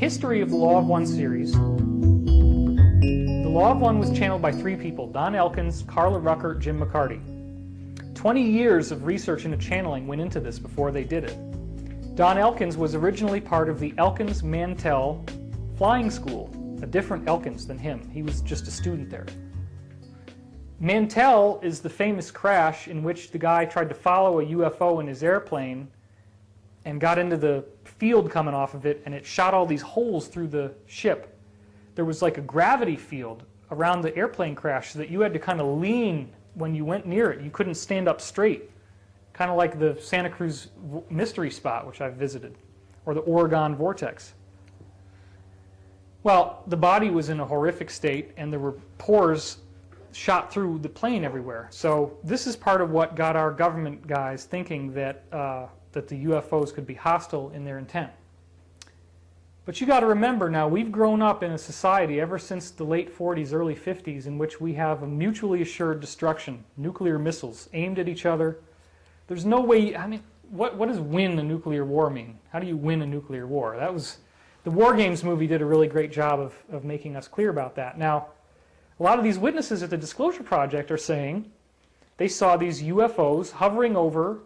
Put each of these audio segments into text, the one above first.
history of the Law of One series, the Law of One was channeled by three people: Don Elkins, Carla Ruckert, Jim McCarty. 20 years of research into channeling went into this before they did it. Don Elkins was originally part of the Elkins-Mantell flying school, a different Elkins than him. He was just a student there. Mantell is the famous crash in which the guy tried to follow a UFO in his airplane and got into the field coming off of it, and it shot all these holes through the ship. There was like a gravity field around the airplane crash so that you had to kind of lean when you went near it. You couldn't stand up straight, kind of like the Santa Cruz mystery spot, which I've visited, or the Oregon vortex. Well, the body was in a horrific state, and there were pores shot through the plane everywhere. So this is part of what got our government guys thinking that that the UFOs could be hostile in their intent. But you got to remember now, we've grown up in a society ever since the late 40s, early 50s, in which we have a mutually assured destruction, nuclear missiles aimed at each other. There's no way, I mean, what does win a nuclear war mean? How do you win a nuclear war? That was, the War Games movie did a really great job of making us clear about that. Now, a lot of these witnesses at the Disclosure Project are saying they saw these UFOs hovering over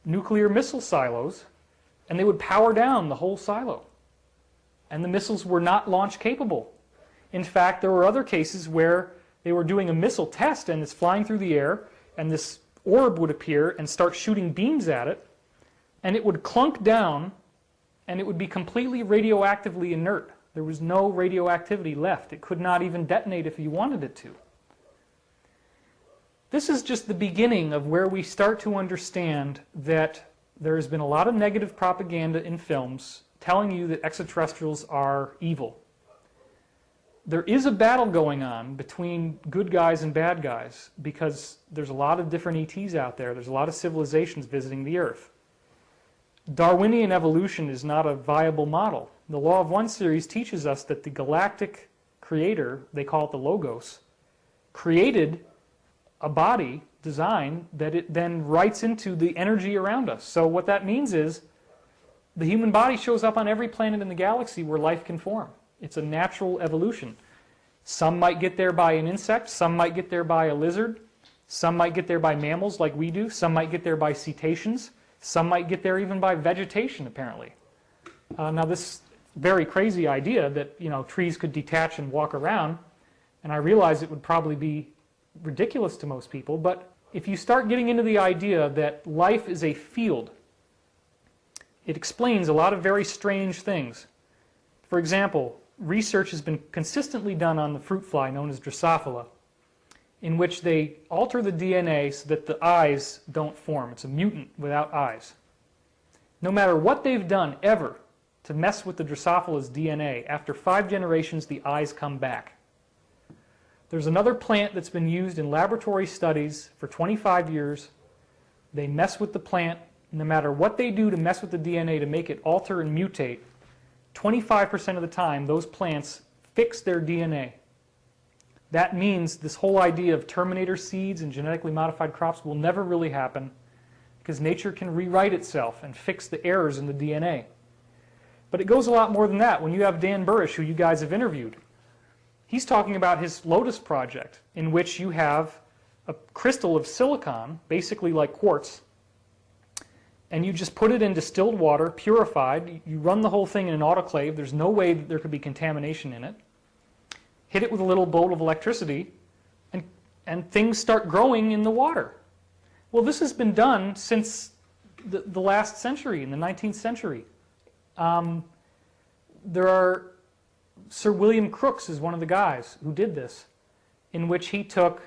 nuclear missile silos, and they would power down the whole silo. And the missiles were not launch capable. In fact, there were other cases where they were doing a missile test and it's flying through the air, and this orb would appear and start shooting beams at it, and it would clunk down, and it would be completely radioactively inert. There was no radioactivity left. It could not even detonate if you wanted it to. This is just the beginning of where we start to understand that there has been a lot of negative propaganda in films telling you that extraterrestrials are evil. There is a battle going on between good guys and bad guys because there's a lot of different ETs out there. There's a lot of civilizations visiting the Earth. Darwinian evolution is not a viable model. The Law of One series teaches us that the galactic creator, they call it the Logos, created a body design that it then writes into the energy around us. So what that means is the human body shows up on every planet in the galaxy where life can form. It's a natural evolution. Some might get there by an insect, some might get there by a lizard, some might get there by mammals like we do, some might get there by cetaceans, some might get there even by vegetation, apparently. Now this very crazy idea that, you know, trees could detach and walk around, and I realize it would probably be ridiculous to most people, but if you start getting into the idea that life is a field, it explains a lot of very strange things. For example, research has been consistently done on the fruit fly known as Drosophila, in which they alter the DNA so that the eyes don't form. It's a mutant without eyes. No matter what they've done ever to mess with the Drosophila's DNA, after 5 generations the eyes come back. There's another plant that's been used in laboratory studies for 25 years. They mess with the plant. No matter what they do to mess with the DNA to make it alter and mutate, 25% of the time those plants fix their DNA. That means this whole idea of terminator seeds and genetically modified crops will never really happen because nature can rewrite itself and fix the errors in the DNA. But it goes a lot more than that. When you have Dan Burrish, who you guys have interviewed, he's talking about his Lotus project, in which you have a crystal of silicon, basically like quartz, and you just put it in distilled water, purified. You run the whole thing in an autoclave. There's no way that there could be contamination in it. Hit it with a little bolt of electricity, and things start growing in the water. Well, this has been done since the last century, in the 19th century. There are Sir William Crookes is one of the guys who did this, in which he took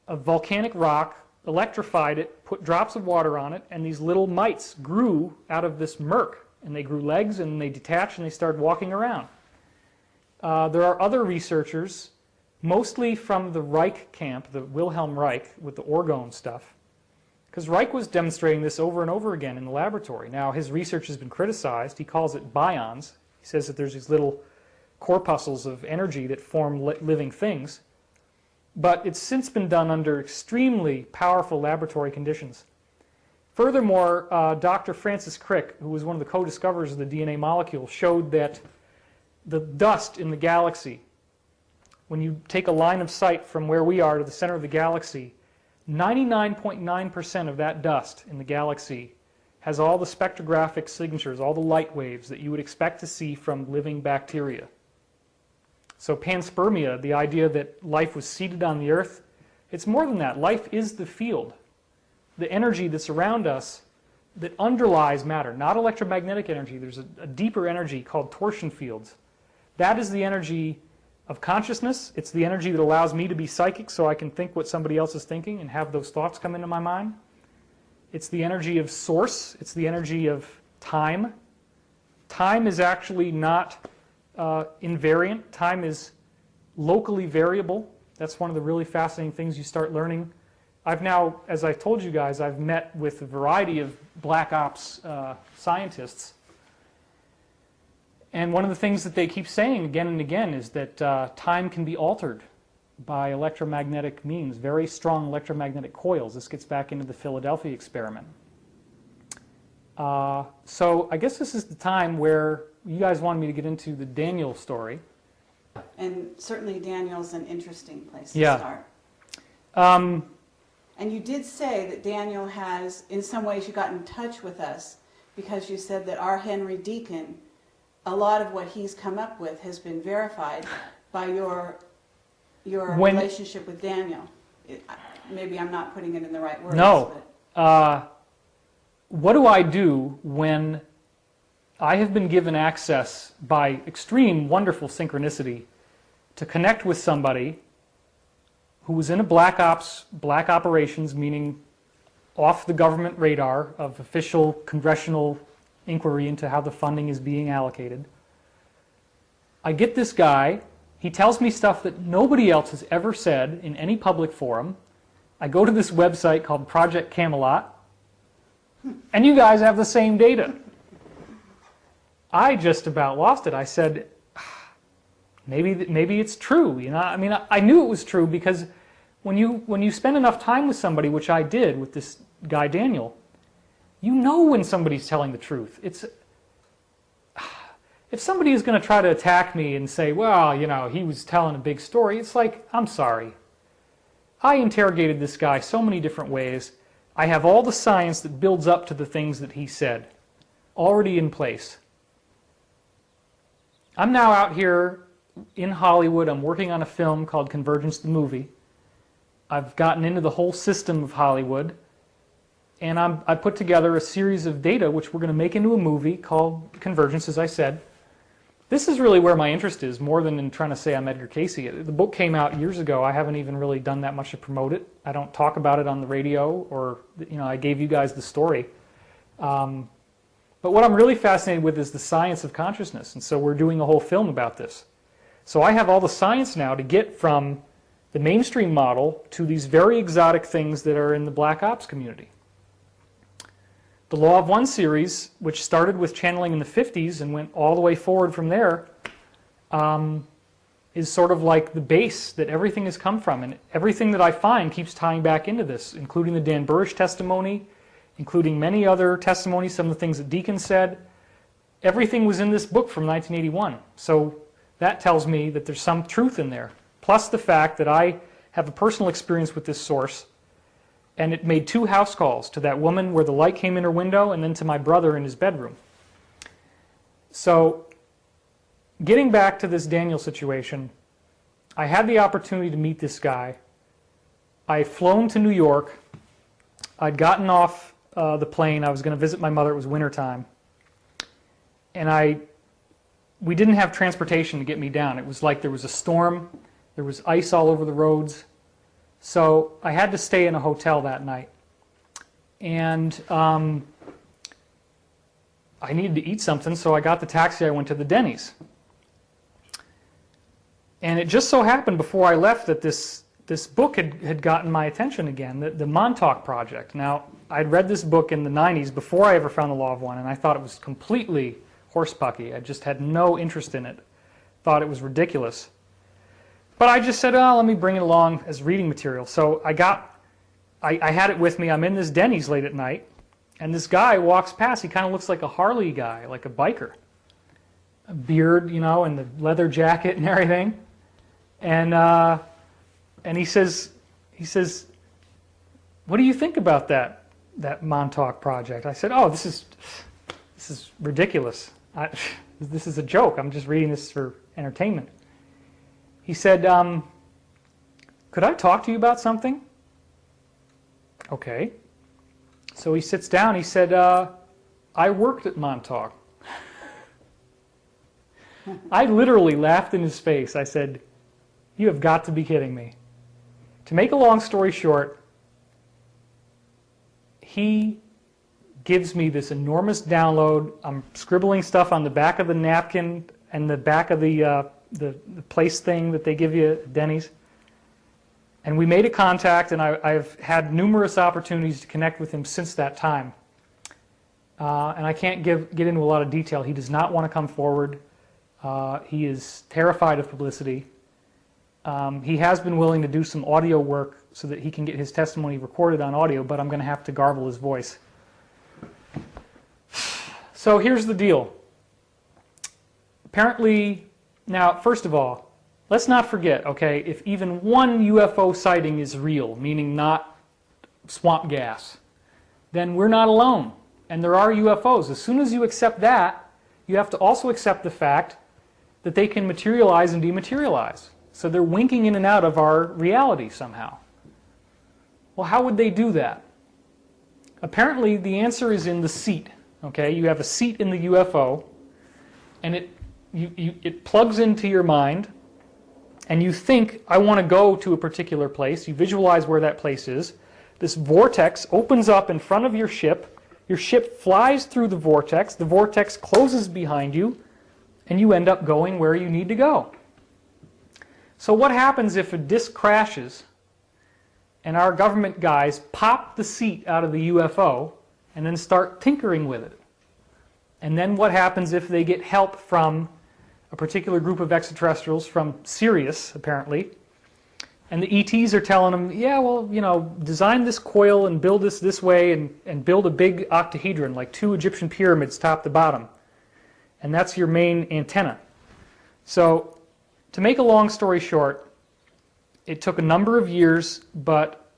a volcanic rock, electrified it, put drops of water on it, and these little mites grew out of this murk, and they grew legs, and they detached, and they started walking around. There are other researchers, mostly from the Reich camp, the Wilhelm Reich, with the orgone stuff, because Reich was demonstrating this over and over again in the laboratory. Now, his research has been criticized. He calls it bions. He says that there's these little corpuscles of energy that form living things. But it's since been done under extremely powerful laboratory conditions. Furthermore, Dr. Francis Crick, who was one of the co-discoverers of the DNA molecule, showed that the dust in the galaxy, when you take a line of sight from where we are to the center of the galaxy, 99.9% of that dust in the galaxy has all the spectrographic signatures, all the light waves that you would expect to see from living bacteria. So panspermia, the idea that life was seated on the Earth, it's more than that. Life is the field, the energy that's around us that underlies matter, not electromagnetic energy. There's a deeper energy called torsion fields. That is the energy of consciousness. It's the energy that allows me to be psychic so I can think what somebody else is thinking and have those thoughts come into my mind. It's the energy of source. It's the energy of time. Time is actually not invariant. Time is locally variable. That's one of the really fascinating things you start learning. I've now, as I told you guys, I've met with a variety of black ops scientists. And one of the things that they keep saying again and again is that time can be altered by electromagnetic means, very strong electromagnetic coils. This gets back into the Philadelphia experiment. So I guess this is the time where you guys wanted me to get into the Daniel story. And certainly Daniel's an interesting place to Yeah. start. And you did say that Daniel has, in some ways, you got in touch with us because you said that our Henry Deacon, a lot of what he's come up with has been verified by your relationship with Daniel. Maybe I'm not putting it in the right words. No. What do I do when I have been given access by extreme, wonderful synchronicity to connect with somebody who was in a black operations, meaning off the government radar of official congressional inquiry into how the funding is being allocated. I get this guy, he tells me stuff that nobody else has ever said in any public forum. I go to this website called Project Camelot, and you guys have the same data. I just about lost it. I said, maybe it's true. You know, I mean, I knew it was true because when you spend enough time with somebody, which I did with this guy Daniel, you know when somebody's telling the truth. If somebody is going to try to attack me and say, well, you know, he was telling a big story, it's like, I'm sorry. I interrogated this guy so many different ways. I have all the science that builds up to the things that he said already in place. I'm now out here in Hollywood. I'm working on a film called Convergence the Movie. I've gotten into the whole system of Hollywood, and I put together a series of data which we're going to make into a movie called Convergence, as I said. This is really where my interest is, more than in trying to say I'm Edgar Cayce. The book came out years ago. I haven't even really done that much to promote it. I don't talk about it on the radio, or, you know, I gave you guys the story. But what I'm really fascinated with is the science of consciousness, and so we're doing a whole film about this. So I have all the science now to get from the mainstream model to these very exotic things that are in the black ops community. The Law of One series, which started with channeling in the 50s and went all the way forward from there, is sort of like the base that everything has come from. And everything that I find keeps tying back into this, including the Dan Burrish testimony, including many other testimonies, some of the things that Deacon said. Everything was in this book from 1981. So that tells me that there's some truth in there. Plus the fact that I have a personal experience with this source, and it made 2 house calls to that woman where the light came in her window, and then to my brother in his bedroom. So getting back to this Daniel situation, I had the opportunity to meet this guy. I had flown to New York. I'd gotten off the plane. I was going to visit my mother. It was wintertime. And we didn't have transportation to get me down. It was like there was a storm. There was ice all over the roads. So I had to stay in a hotel that night. And I needed to eat something, so I got the taxi. I went to the Denny's. And it just so happened before I left that this book had gotten my attention again, the Montauk Project. Now, I'd read this book in the 90s before I ever found the Law of One, and I thought it was completely horsepucky. I just had no interest in it. Thought it was ridiculous. But I just said, oh, let me bring it along as reading material. So I had it with me. I'm in this Denny's late at night, and this guy walks past. He kind of looks like a Harley guy, like a biker. beard, you know, and the leather jacket and everything. And he says, "What do you think about that Montauk project?" I said, "Oh, this is ridiculous. This is a joke. I'm just reading this for entertainment." He said, "Could I talk to you about something?" Okay. So he sits down. He said, "I worked at Montauk." I literally laughed in his face. I said, "You have got to be kidding me." To make a long story short, he gives me this enormous download. I'm scribbling stuff on the back of the napkin and the back of the place thing that they give you at Denny's. And we made a contact, and I've had numerous opportunities to connect with him since that time. And I can't get into a lot of detail. He does not want to come forward. He is terrified of publicity. He has been willing to do some audio work so that he can get his testimony recorded on audio, but I'm going to have to garble his voice. So here's the deal. Apparently, now, first of all, let's not forget, okay, if even one UFO sighting is real, meaning not swamp gas, then we're not alone. And there are UFOs. As soon as you accept that, you have to also accept the fact that they can materialize and dematerialize. So they're winking in and out of our reality somehow. Well, how would they do that? Apparently, the answer is in the seat. Okay, you have a seat in the UFO, and it plugs into your mind, and you think, I want to go to a particular place. You visualize where that place is. This vortex opens up in front of your ship. Your ship flies through the vortex closes behind you, and you end up going where you need to go. So what happens if a disc crashes and our government guys pop the seat out of the UFO and then start tinkering with it? And then what happens if they get help from a particular group of extraterrestrials from Sirius, apparently, and the ETs are telling them, yeah, well, you know, design this coil and build this way and build a big octahedron, like 2 Egyptian pyramids top to bottom. And that's your main antenna. So, to make a long story short, it took a number of years, but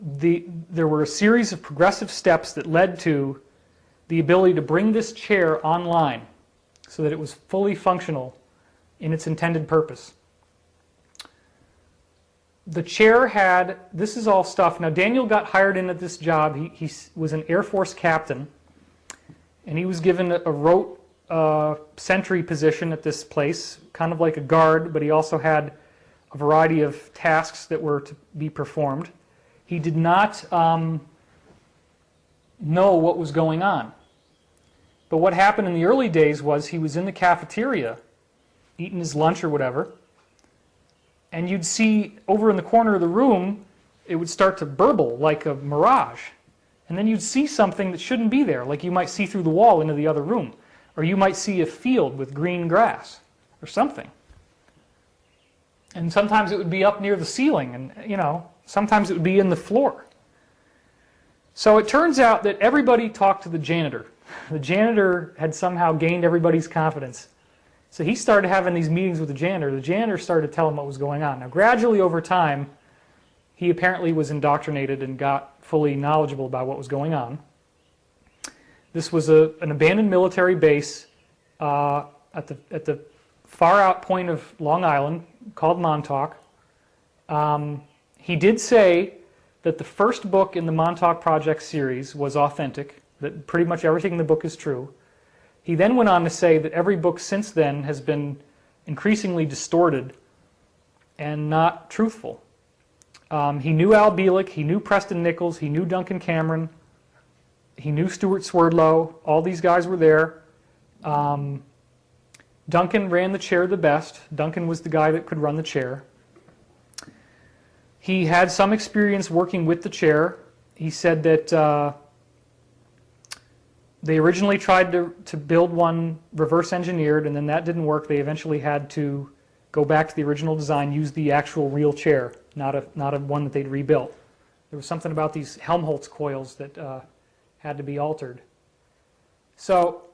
there were a series of progressive steps that led to the ability to bring this chair online so that it was fully functional in its intended purpose. The chair had, this is all stuff, now Daniel got hired in at this job, he was an Air Force captain, and he was given a rote sentry position at this place, kind of like a guard, but he also had a variety of tasks that were to be performed. He did not know what was going on. But what happened in the early days was he was in the cafeteria, eating his lunch or whatever, and you'd see over in the corner of the room, it would start to burble like a mirage. And then you'd see something that shouldn't be there, like you might see through the wall into the other room. Or you might see a field with green grass or something. And sometimes it would be up near the ceiling, and you know, sometimes it would be in the floor. So it turns out that everybody talked to the janitor. The janitor had somehow gained everybody's confidence. So he started having these meetings with the janitor. The janitor started to tell him what was going on. Now gradually over time, he apparently was indoctrinated and got fully knowledgeable about what was going on. This was an abandoned military base at the far out point of Long Island called Montauk. He did say that the first book in the Montauk Project series was authentic, that pretty much everything in the book is true. He then went on to say that every book since then has been increasingly distorted and not truthful. He knew Al Bielek, he knew Preston Nichols, he knew Duncan Cameron, he knew Stuart Swerdlow, all these guys were there. Duncan ran the chair the best. Duncan was the guy that could run the chair. He had some experience working with the chair. He said that they originally tried to build one reverse engineered, and then that didn't work. They eventually had to go back to the original design, use the actual real chair, not a one that they'd rebuilt. There was something about these Helmholtz coils that had to be altered. So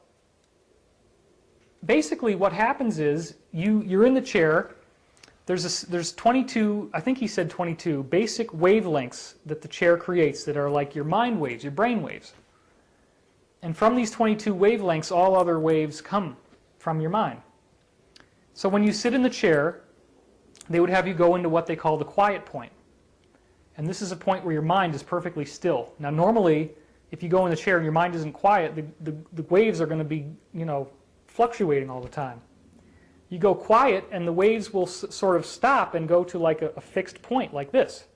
basically what happens is you're in the chair. There's 22, I think he said 22, basic wavelengths that the chair creates that are like your mind waves, your brain waves. And from these 22 wavelengths, all other waves come from your mind. So when you sit in the chair, they would have you go into what they call the quiet point. And this is a point where your mind is perfectly still. Now normally, if you go in the chair and your mind isn't quiet, the waves are going to be, fluctuating all the time. You go quiet and the waves will sort of stop and go to like a fixed point like this.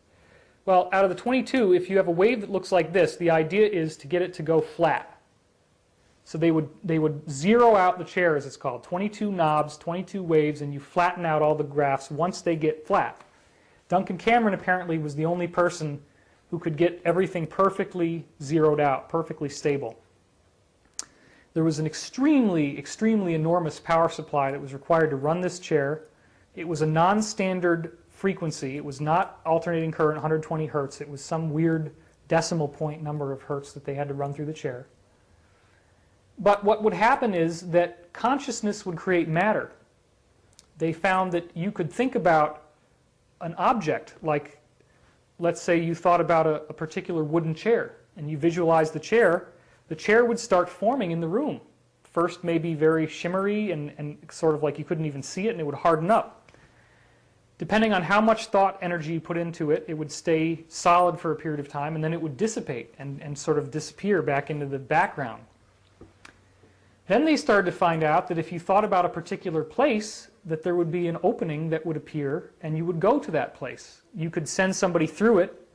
Well, out of the 22, if you have a wave that looks like this, the idea is to get it to go flat. So they would zero out the chair, as it's called, 22 knobs, 22 waves, and you flatten out all the graphs once they get flat. Duncan Cameron apparently was the only person who could get everything perfectly zeroed out, perfectly stable. There was an extremely, extremely enormous power supply that was required to run this chair. It was a non-standard frequency. It was not alternating current 120 hertz. It was some weird decimal point number of hertz that they had to run through the chair. But what would happen is that consciousness would create matter. They found that you could think about an object, like let's say you thought about a particular wooden chair and you visualized the chair would start forming in the room. First maybe very shimmery and sort of like you couldn't even see it, and it would harden up. Depending on how much thought energy you put into it, it would stay solid for a period of time, and then it would dissipate and sort of disappear back into the background. Then they started to find out that if you thought about a particular place, that there would be an opening that would appear and you would go to that place. You could send somebody through it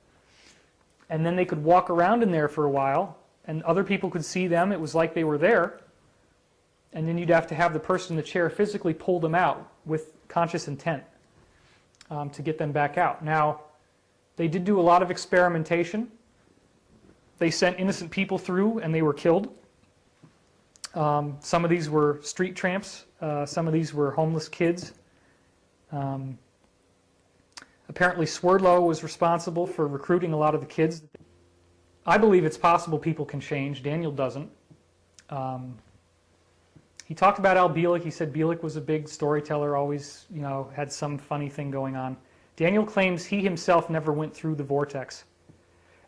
and then they could walk around in there for a while and other people could see them. It was like they were there. And then you'd have to have the person in the chair physically pull them out with conscious intent to get them back out. Now, they did do a lot of experimentation. They sent innocent people through and they were killed. Some of these were street tramps. Some of these were homeless kids. Apparently Swerdlow was responsible for recruiting a lot of the kids. I believe it's possible people can change. Daniel doesn't. He talked about Al Bielek. He said Bielek was a big storyteller, always, had some funny thing going on. Daniel claims he himself never went through the vortex.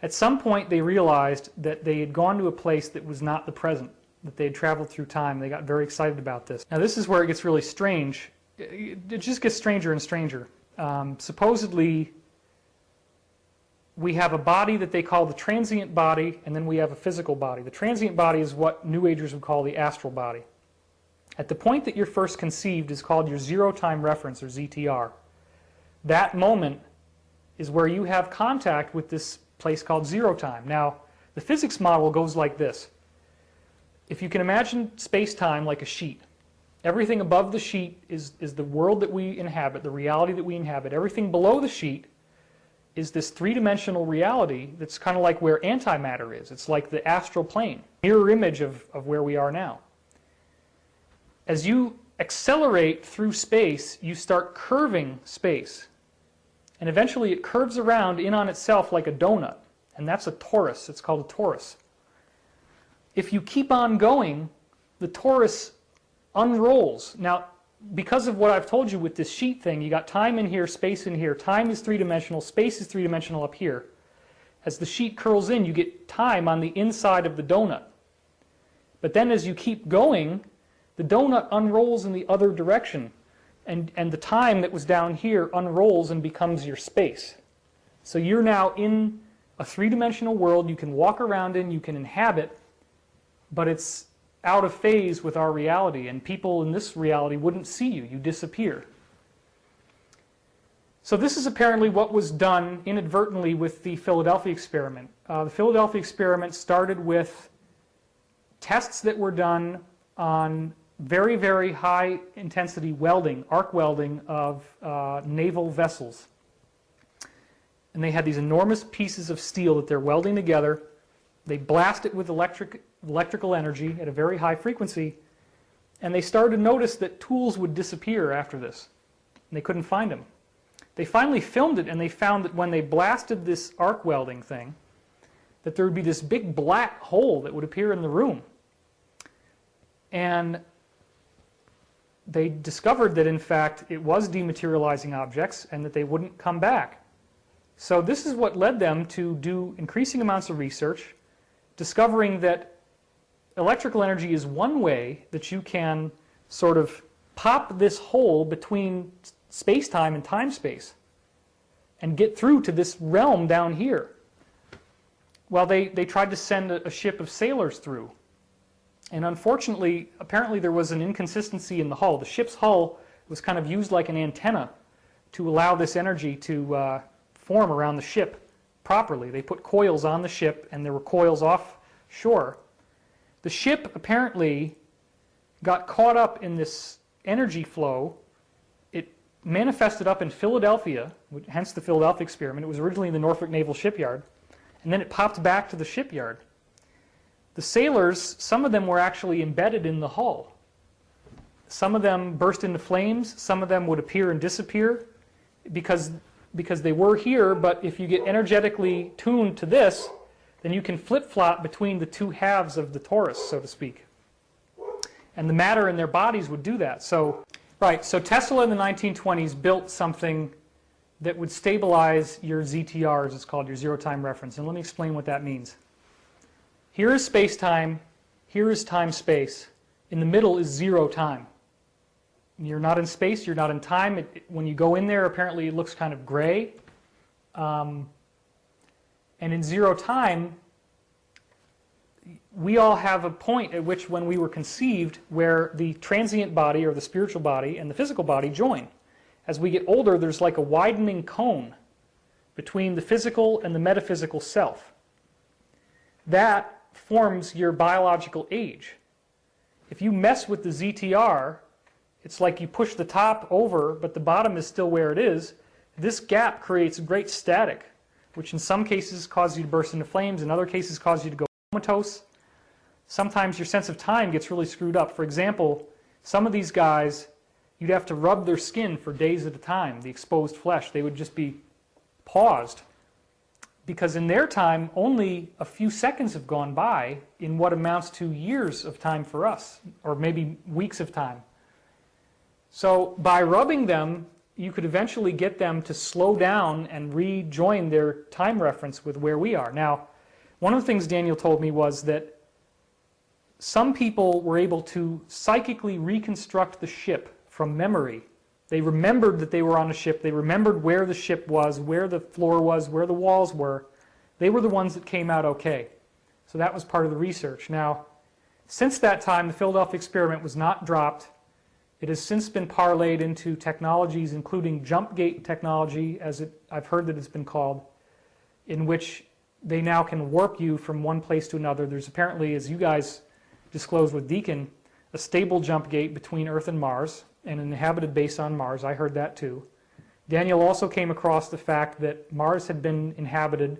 At some point they realized that they had gone to a place that was not the present, that they had traveled through time. They got very excited about this. Now this is where it gets really strange. It just gets stranger and stranger. Supposedly we have a body that they call the transient body, and then we have a physical body. The transient body is what New Agers would call the astral body. At the point that you're first conceived is called your zero time reference, or ZTR. That moment is where you have contact with this place called zero time. Now, the physics model goes like this. If you can imagine space-time like a sheet, everything above the sheet is the world that we inhabit, the reality that we inhabit. Everything below the sheet is this three-dimensional reality that's kind of like where antimatter is. It's like the astral plane, mirror image of where we are now. As you accelerate through space, you start curving space. And eventually it curves around in on itself like a donut. And that's a torus. It's called a torus. If you keep on going, the torus unrolls. Now, because of what I've told you with this sheet thing, you got time in here, space in here. Time is three-dimensional, space is three-dimensional up here. As the sheet curls in, you get time on the inside of the donut. But then as you keep going, the donut unrolls in the other direction. And the time that was down here unrolls and becomes your space. So you're now in a three-dimensional world you can walk around in, you can inhabit, but it's out of phase with our reality, and people in this reality wouldn't see you. You disappear. So this is apparently what was done inadvertently with the Philadelphia experiment. The Philadelphia experiment started with tests that were done on very, very high intensity welding, arc welding of naval vessels. And they had these enormous pieces of steel that they're welding together. They blast it with electrical energy at a very high frequency, and they started to notice that tools would disappear after this. And they couldn't find them. They finally filmed it, and they found that when they blasted this arc welding thing, that there would be this big black hole that would appear in the room. And they discovered that in fact it was dematerializing objects and that they wouldn't come back. So this is what led them to do increasing amounts of research, discovering that electrical energy is one way that you can sort of pop this hole between space-time and time-space and get through to this realm down here. Well, they tried to send a ship of sailors through. And unfortunately, apparently there was an inconsistency in the hull. The ship's hull was kind of used like an antenna to allow this energy to form around the ship properly. They put coils on the ship, and there were coils offshore. The ship apparently got caught up in this energy flow. It manifested up in Philadelphia, hence the Philadelphia experiment. It was originally in the Norfolk Naval Shipyard, and then it popped back to the shipyard. The sailors, some of them were actually embedded in the hull. Some of them burst into flames, some of them would appear and disappear because they were here, but if you get energetically tuned to this, then you can flip-flop between the two halves of the torus, so to speak. And the matter in their bodies would do that. So Tesla in the 1920s built something that would stabilize your ZTR, as it's called, your zero-time reference. And let me explain what that means. Here is space-time, here is time-space. In the middle is zero time. You're not in space, you're not in time. When you go in there, apparently it looks kind of gray. And in zero time, we all have a point at which, when we were conceived, where the transient body or the spiritual body and the physical body join. As we get older, there's like a widening cone between the physical and the metaphysical self. That forms your biological age. If you mess with the ZTR, it's like you push the top over, but the bottom is still where it is. This gap creates great static, which in some cases causes you to burst into flames, in other cases causes you to go comatose. Sometimes your sense of time gets really screwed up. For example, some of these guys, you'd have to rub their skin for days at a time, the exposed flesh. They would just be paused. Because in their time, only a few seconds have gone by in what amounts to years of time for us, or maybe weeks of time. So by rubbing them, you could eventually get them to slow down and rejoin their time reference with where we are. Now, one of the things Daniel told me was that some people were able to psychically reconstruct the ship from memory. They remembered that they were on a ship. They remembered where the ship was, where the floor was, where the walls were. They were the ones that came out okay. So that was part of the research. Now, since that time, the Philadelphia experiment was not dropped. It has since been parlayed into technologies, including jump gate technology, as I've heard that it's been called, in which they now can warp you from one place to another. There's apparently, as you guys disclosed with Deacon, a stable jump gate between Earth and Mars, and an inhabited base on Mars. I heard that too. Daniel also came across the fact that Mars had been inhabited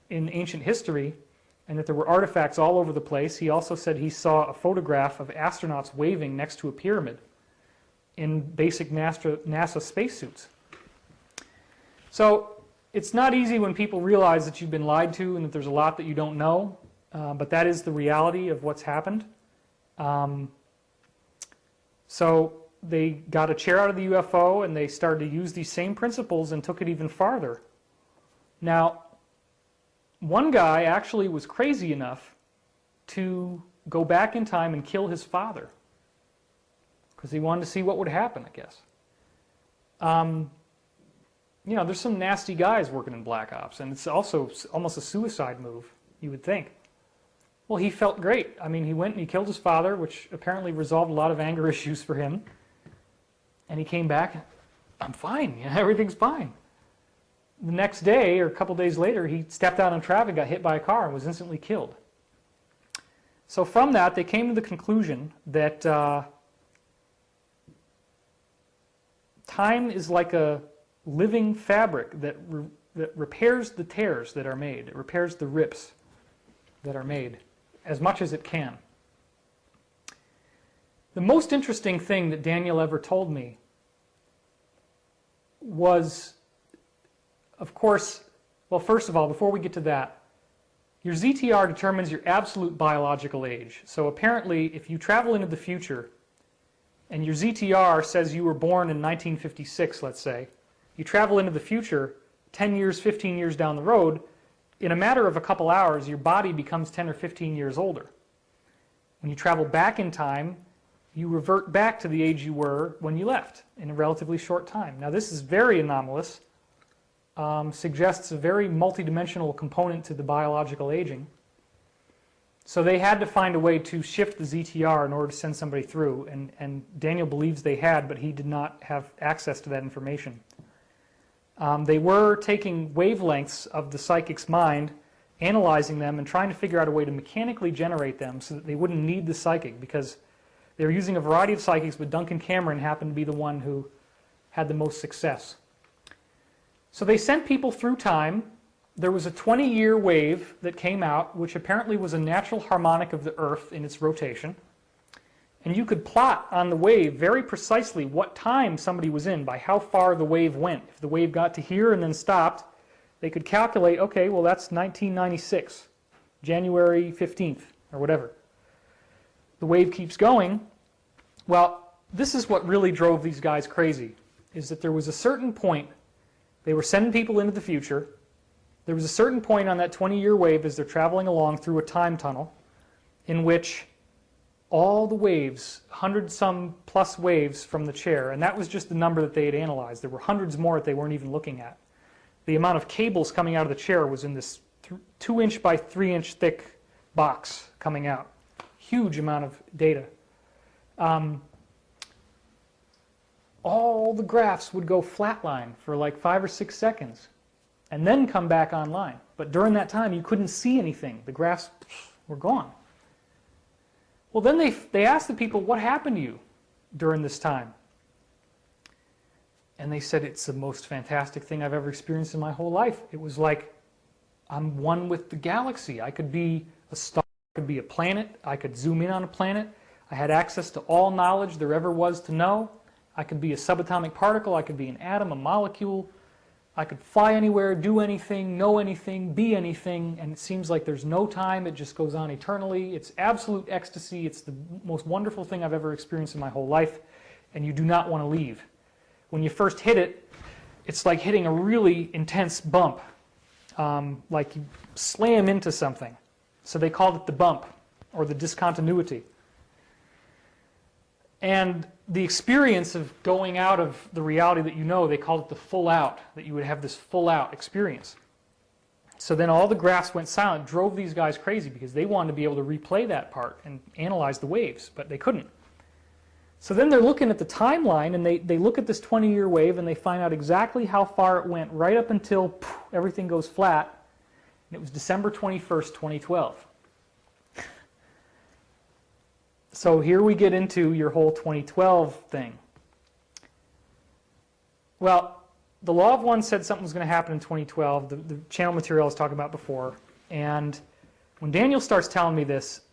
in ancient history and that there were artifacts all over the place. He also said he saw a photograph of astronauts waving next to a pyramid in basic NASA spacesuits. So it's not easy when people realize that you've been lied to and that there's a lot that you don't know, but that is the reality of what's happened. So they got a chair out of the UFO and they started to use these same principles and took it even farther. Now, one guy actually was crazy enough to go back in time and kill his father because he wanted to see what would happen, I guess. You know, there's some nasty guys working in Black Ops, and it's also almost a suicide move, you would think. Well, he felt great. I mean, he went and he killed his father, which apparently resolved a lot of anger issues for him. And he came back, I'm fine, you know, everything's fine. The next day, or a couple days later, he stepped out on traffic, got hit by a car, and was instantly killed. So from that, they came to the conclusion that time is like a living fabric that repairs the tears that are made. It repairs the rips that are made as much as it can. The most interesting thing that Daniel ever told me was, of course, well, first of all, before we get to that, your ZTR determines your absolute biological age. So apparently, if you travel into the future, and your ZTR says you were born in 1956, let's say, you travel into the future 10 years, 15 years down the road, in a matter of a couple hours, your body becomes 10 or 15 years older. When you travel back in time, you revert back to the age you were when you left in a relatively short time. Now this is very anomalous, suggests a very multidimensional component to the biological aging. So they had to find a way to shift the ZTR in order to send somebody through, and Daniel believes they had, but he did not have access to that information. They were taking wavelengths of the psychic's mind, analyzing them, and trying to figure out a way to mechanically generate them so that they wouldn't need the psychic, because they were using a variety of psychics, but Duncan Cameron happened to be the one who had the most success. So they sent people through time. There was a 20-year wave that came out, which apparently was a natural harmonic of the Earth in its rotation. And you could plot on the wave very precisely what time somebody was in by how far the wave went. If the wave got to here and then stopped, they could calculate, okay, well that's 1996, January 15th, or whatever. The wave keeps going. Well, this is what really drove these guys crazy, is that there was a certain point, they were sending people into the future, there was a certain point on that 20-year wave as they're traveling along through a time tunnel in which all the waves, 100-some plus waves from the chair, and that was just the number that they had analyzed. There were hundreds more that they weren't even looking at. The amount of cables coming out of the chair was in this 2-inch by 3-inch thick box coming out. Huge amount of data. All the graphs would go flatline for like 5 or 6 seconds and then come back online. But during that time, you couldn't see anything. The graphs were gone. Well, then they asked the people, what happened to you during this time? And they said, it's the most fantastic thing I've ever experienced in my whole life. It was like I'm one with the galaxy. I could be a star, I could be a planet, I could zoom in on a planet. I had access to all knowledge there ever was to know. I could be a subatomic particle, I could be an atom, a molecule. I could fly anywhere, do anything, know anything, be anything, and it seems like there's no time, it just goes on eternally. It's absolute ecstasy. It's the most wonderful thing I've ever experienced in my whole life, and you do not want to leave. When you first hit it, it's like hitting a really intense bump, like you slam into something. So they called it the bump, or the discontinuity. And the experience of going out of the reality that you know, they called it the full out, that you would have this full out experience. So then all the graphs went silent, drove these guys crazy because they wanted to be able to replay that part and analyze the waves, but they couldn't. So then they're looking at the timeline, and they look at this 20-year wave, and they find out exactly how far it went right up until poof, everything goes flat. And it was December 21st, 2012. So here we get into your whole 2012 thing. Well, the Law of One said something was going to happen in 2012, the channel material I was talking about before. And when Daniel starts telling me this,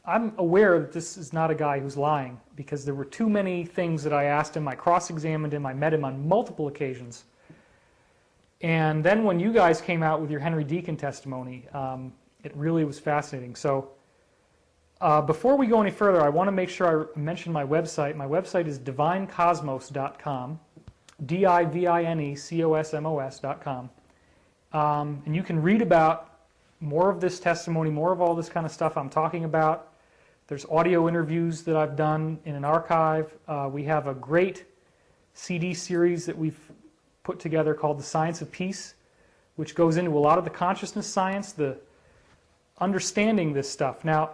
I'm aware that this is not a guy who's lying, because there were too many things that I asked him, I cross-examined him, I met him on multiple occasions. And then when you guys came out with your Henry Deacon testimony, it really was fascinating. So before we go any further, I want to make sure I mention my website. My website is divinecosmos.com, divinecosmos.com. And you can read about more of this testimony, more of all this kind of stuff I'm talking about. There's audio interviews that I've done in an archive. We have a great CD series that we've put together called The Science of Peace, which goes into a lot of the consciousness science, the understanding this stuff. Now,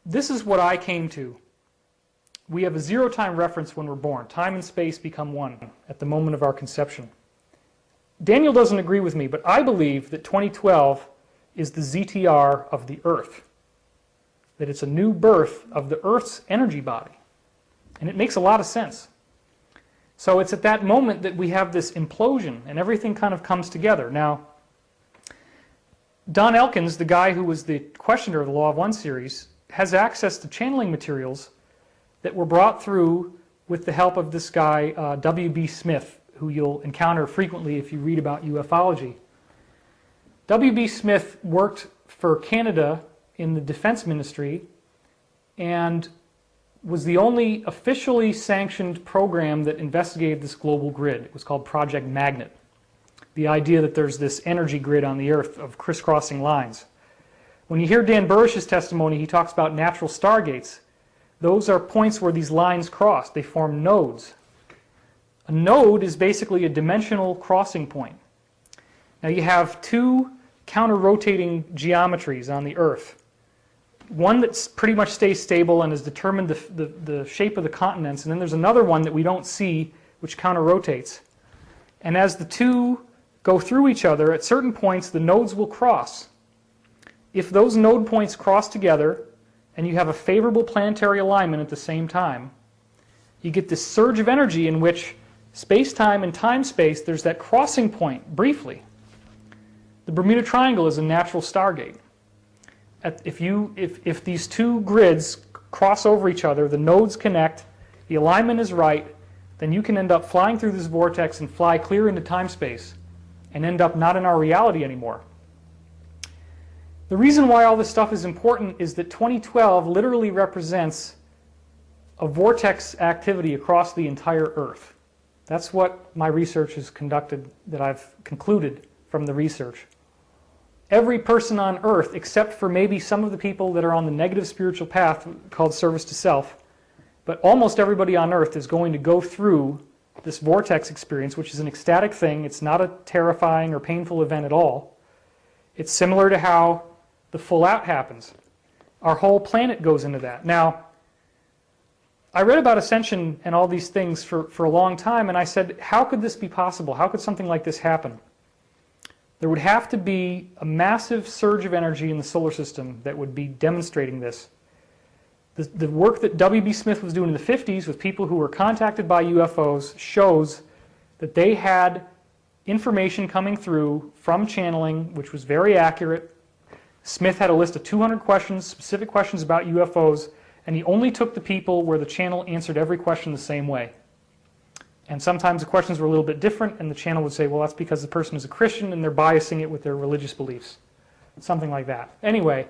this is what I came to. We have a zero-time reference when we're born. Time and space become one at the moment of our conception. Daniel doesn't agree with me, but I believe that 2012 is the ZTR of the Earth. That it's a new birth of the Earth's energy body. And it makes a lot of sense. So it's at that moment that we have this implosion, and everything kind of comes together. Now, Don Elkins, the guy who was the questioner of the Law of One series, has access to channeling materials that were brought through with the help of this guy, W.B. Smith, who you'll encounter frequently if you read about ufology. W.B. Smith worked for Canada in the Defense Ministry and was the only officially sanctioned program that investigated this global grid. It was called Project Magnet. The idea that there's this energy grid on the Earth of crisscrossing lines. When you hear Dan Burrish's testimony, he talks about natural stargates. Those are points where these lines cross. They form nodes. A node is basically a dimensional crossing point. Now you have two counter-rotating geometries on the Earth. One that pretty much stays stable and has determined the shape of the continents, and then there's another one that we don't see which counter-rotates. And as the two go through each other, at certain points the nodes will cross. If those node points cross together and you have a favorable planetary alignment at the same time, you get this surge of energy in which space-time and time-space, there's that crossing point briefly. The Bermuda Triangle is a natural stargate. If these two grids cross over each other, the nodes connect, the alignment is right, then you can end up flying through this vortex and fly clear into time-space and end up not in our reality anymore. The reason why all this stuff is important is that 2012 literally represents a vortex activity across the entire Earth. That's what my research has conducted, that I've concluded from the research. Every person on Earth, except for maybe some of the people that are on the negative spiritual path called service to self, but almost everybody on Earth is going to go through this vortex experience, which is an ecstatic thing. It's not a terrifying or painful event at all. It's similar to how the full out happens. Our whole planet goes into that. Now, I read about ascension and all these things for a long time, and I said, how could this be possible? How could something like this happen? There would have to be a massive surge of energy in the solar system that would be demonstrating this. The work that W.B. Smith was doing in the 50s with people who were contacted by UFOs shows that they had information coming through from channeling, which was very accurate. Smith had a list of 200 questions, specific questions about UFOs, and he only took the people where the channel answered every question the same way. And sometimes the questions were a little bit different, and the channel would say, well, that's because the person is a Christian and they're biasing it with their religious beliefs. Something like that. Anyway,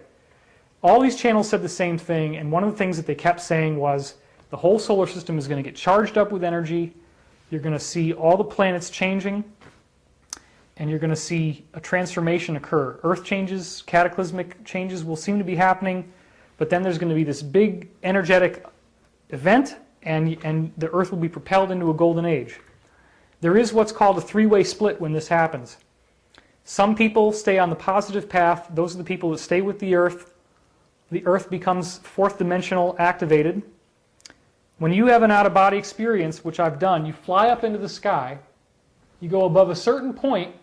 all these channels said the same thing, and one of the things that they kept saying was the whole solar system is going to get charged up with energy. You're going to see all the planets changing, and you're going to see a transformation occur. Earth changes, cataclysmic changes will seem to be happening, but then there's going to be this big energetic event, and the Earth will be propelled into a golden age. There is what's called a three-way split when this happens. Some people stay on the positive path. Those are the people that stay with the Earth. The Earth becomes fourth dimensional activated. When you have an out-of-body experience, which I've done, you fly up into the sky, you go above a certain point,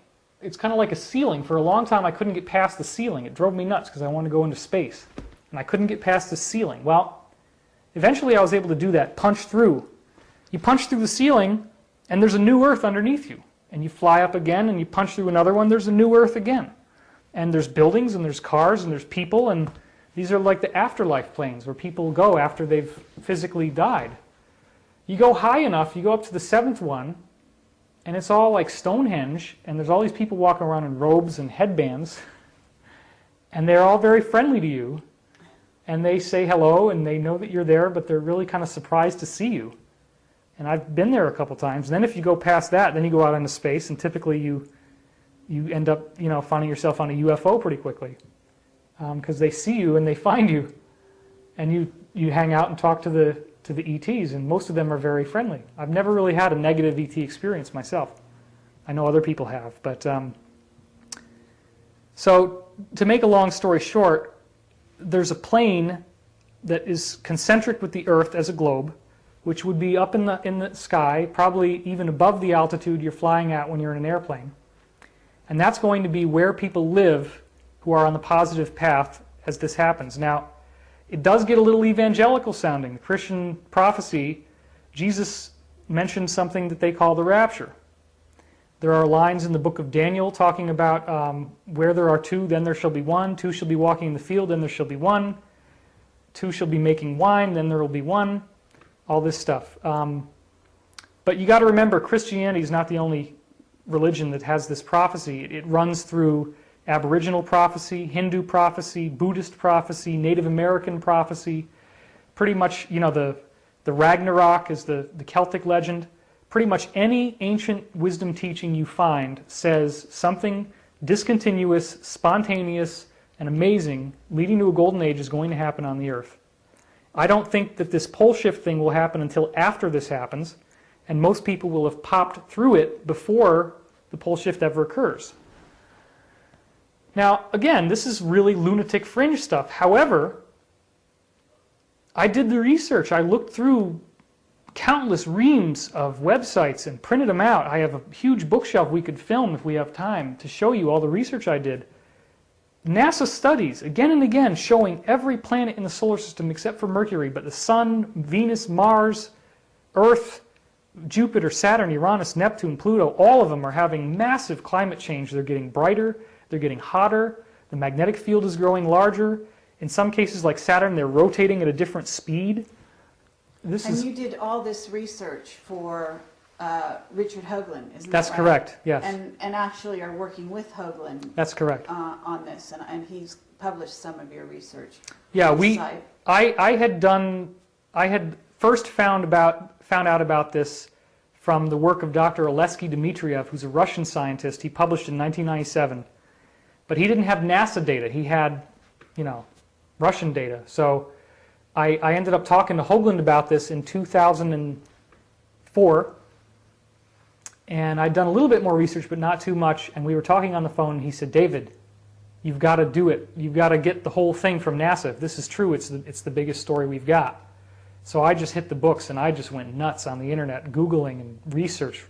it's kind of like a ceiling. For a long time I couldn't get past the ceiling. It drove me nuts because I wanted to go into space. And I couldn't get past the ceiling. Well, eventually I was able to do that, punch through. You punch through the ceiling and there's a new Earth underneath you. And you fly up again and you punch through another one, there's a new Earth again. And there's buildings and there's cars and there's people, and these are like the afterlife planes where people go after they've physically died. You go high enough, you go up to the seventh one, and it's all like Stonehenge, and there's all these people walking around in robes and headbands, and they're all very friendly to you, and they say hello, and they know that you're there, but they're really kind of surprised to see you. And I've been there a couple times. And then if you go past that, then you go out into space, and typically you end up, finding yourself on a UFO pretty quickly, because they see you and they find you, and you hang out and talk to the ETs, and most of them are very friendly. I've never really had a negative ET experience myself. I know other people have, but so to make a long story short, there's a plane that is concentric with the Earth as a globe, which would be up in the sky, probably even above the altitude you're flying at when you're in an airplane. And that's going to be where people live who are on the positive path as this happens. Now, it does get a little evangelical sounding. The Christian prophecy, Jesus mentioned something that they call the rapture. There are lines in the book of Daniel talking about where there are two, then there shall be one. Two shall be walking in the field, then there shall be one. Two shall be making wine, then there will be one. All this stuff. But you got to remember, Christianity is not the only religion that has this prophecy. It runs through Aboriginal prophecy, Hindu prophecy, Buddhist prophecy, Native American prophecy. Pretty much, the The Ragnarok is the Celtic legend. Pretty much any ancient wisdom teaching you find says something discontinuous, spontaneous, and amazing, leading to a golden age, is going to happen on the earth. I don't think that this pole shift thing will happen until after this happens, and most people will have popped through it before the pole shift ever occurs. Now, again, this is really lunatic fringe stuff. However, I did the research. I looked through countless reams of websites and printed them out. I have a huge bookshelf we could film if we have time to show you all the research I did. NASA studies, again and again, showing every planet in the solar system except for Mercury, but the Sun, Venus, Mars, Earth, Jupiter, Saturn, Uranus, Neptune, Pluto, all of them are having massive climate change. They're getting brighter, they're getting hotter, the magnetic field is growing larger. In some cases, like Saturn, they're rotating at a different speed. You did all this research for Richard Hoagland, isn't That's that right? correct, yes. And actually are working with Hoagland. That's correct. On this, and he's published some of your research. Yeah, on the site. I had first found out about this from the work of Dr. Alexei Dmitriev, who's a Russian scientist. He published in 1997, but he didn't have NASA data. He had, Russian data. So I ended up talking to Hoagland about this in 2004, and I'd done a little bit more research, but not too much, and we were talking on the phone, and he said, David, you've got to do it. You've got to get the whole thing from NASA. If this is true, it's the biggest story we've got. So I just hit the books, and I just went nuts on the internet, Googling and research.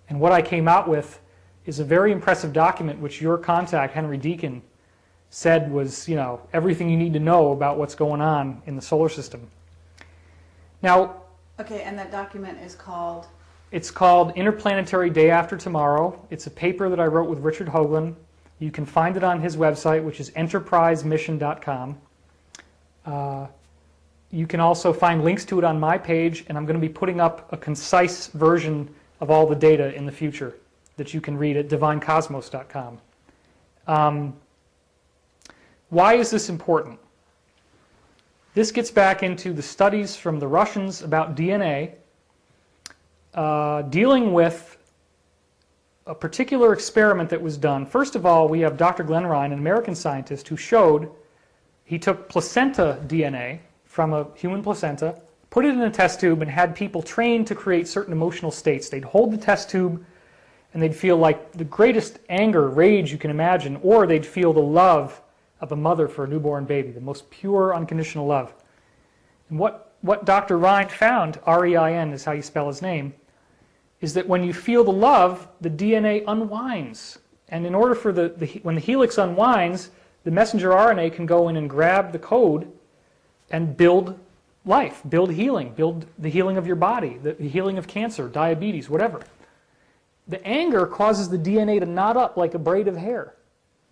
And what I came out with is a very impressive document, which your contact, Henry Deacon, said was, everything you need to know about what's going on in the solar system. Now, okay, and that document is called? It's called Interplanetary Day After Tomorrow. It's a paper that I wrote with Richard Hoagland. You can find it on his website, which is enterprisemission.com. You can also find links to it on my page, and I'm going to be putting up a concise version of all the data in the future that you can read at divinecosmos.com. Why is this important? This gets back into the studies from the Russians about DNA, dealing with a particular experiment that was done. First of all, we have Dr. Glenn Ryan, an American scientist, who showed he took placenta DNA from a human placenta, put it in a test tube, and had people trained to create certain emotional states. They'd hold the test tube, and they'd feel like the greatest anger, rage you can imagine, or they'd feel the love of a mother for a newborn baby, the most pure, unconditional love. And what Dr. Ryan found, R-E-I-N is how you spell his name, is that when you feel the love, the DNA unwinds. And in order for when the helix unwinds, the messenger RNA can go in and grab the code and build life, build healing, build the healing of your body, the healing of cancer, diabetes, whatever. The anger causes the DNA to knot up like a braid of hair,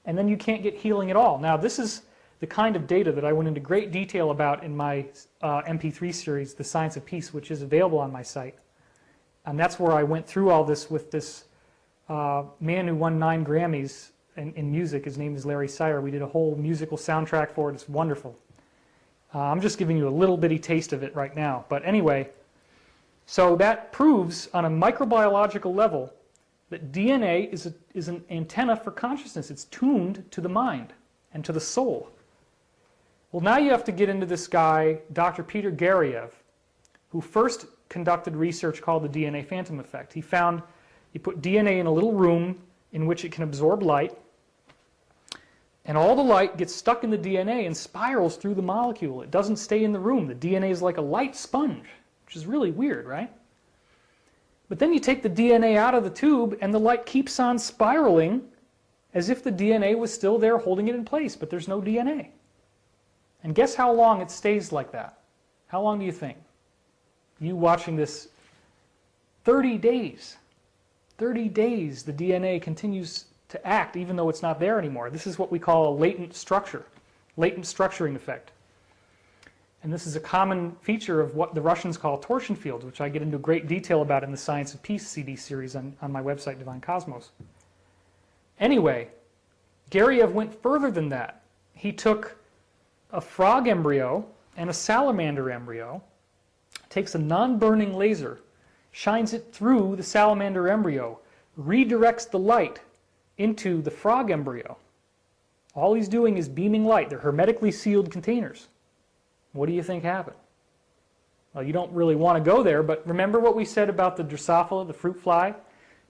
and then you can't get healing at all. Now, this is the kind of data that I went into great detail about in my MP3 series, The Science of Peace, which is available on my site. And that's where I went through all this with this man who won 9 Grammys in music. His name is Larry Sire. We did a whole musical soundtrack for it. It's wonderful. I'm just giving you a little bitty taste of it right now. But anyway, so that proves on a microbiological level that DNA is an antenna for consciousness. It's tuned to the mind and to the soul. Well, now you have to get into this guy, Dr. Peter Garriev, who first conducted research called the DNA phantom effect. He found you put DNA in a little room in which it can absorb light, and all the light gets stuck in the DNA and spirals through the molecule. It doesn't stay in the room. The DNA is like a light sponge, which is really weird, right? But then you take the DNA out of the tube and the light keeps on spiraling as if the DNA was still there holding it in place, but there's no DNA. And guess how long it stays like that? How long do you think? You watching this, 30 days. 30 days the DNA continues to act even though it's not there anymore. This is what we call a latent structure, latent structuring effect. And this is a common feature of what the Russians call torsion fields, which I get into great detail about in the Science of Peace CD series on my website, Divine Cosmos. Anyway, Garriev went further than that. He took a frog embryo and a salamander embryo, takes a non-burning laser, shines it through the salamander embryo, redirects the light into the frog embryo. All he's doing is beaming light. They're hermetically sealed containers. What do you think happened? Well, you don't really want to go there, but remember what we said about the Drosophila, the fruit fly?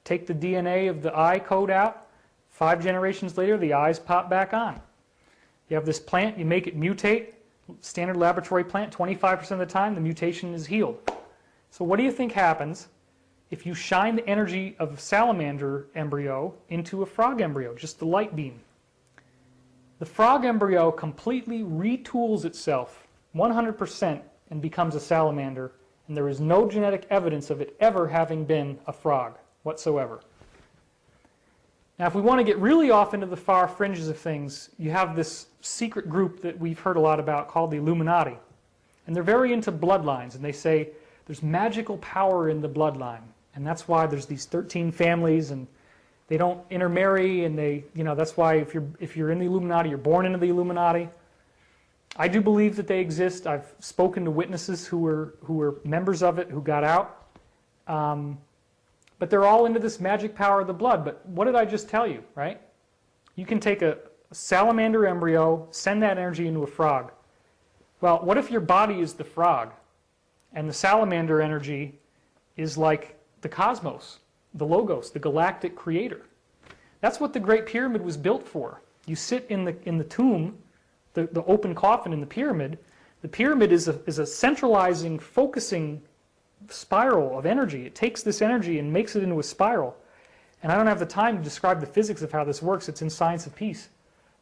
Take the DNA of the eye code out. 5 generations later, the eyes pop back on. You have this plant, you make it mutate. Standard laboratory plant, 25% of the time, the mutation is healed. So what do you think happens if you shine the energy of a salamander embryo into a frog embryo, just the light beam? The frog embryo completely retools itself 100% and becomes a salamander, and there is no genetic evidence of it ever having been a frog whatsoever. Now, if we want to get really off into the far fringes of things, you have this secret group that we've heard a lot about called the Illuminati. And they're very into bloodlines, and they say there's magical power in the bloodline. And that's why there's these 13 families, and they don't intermarry, and that's why if you're in the Illuminati, you're born into the Illuminati. I do believe that they exist. I've spoken to witnesses who were members of it, who got out. But they're all into this magic power of the blood. But what did I just tell you, right? You can take a salamander embryo, send that energy into a frog. Well, what if your body is the frog, and the salamander energy is like the cosmos, the logos, the galactic creator? That's what the Great Pyramid was built for. You sit in the tomb, the open coffin in the pyramid. The pyramid is a centralizing, focusing spiral of energy. It takes this energy and makes it into a spiral. And I don't have the time to describe the physics of how this works. It's in Science of Peace.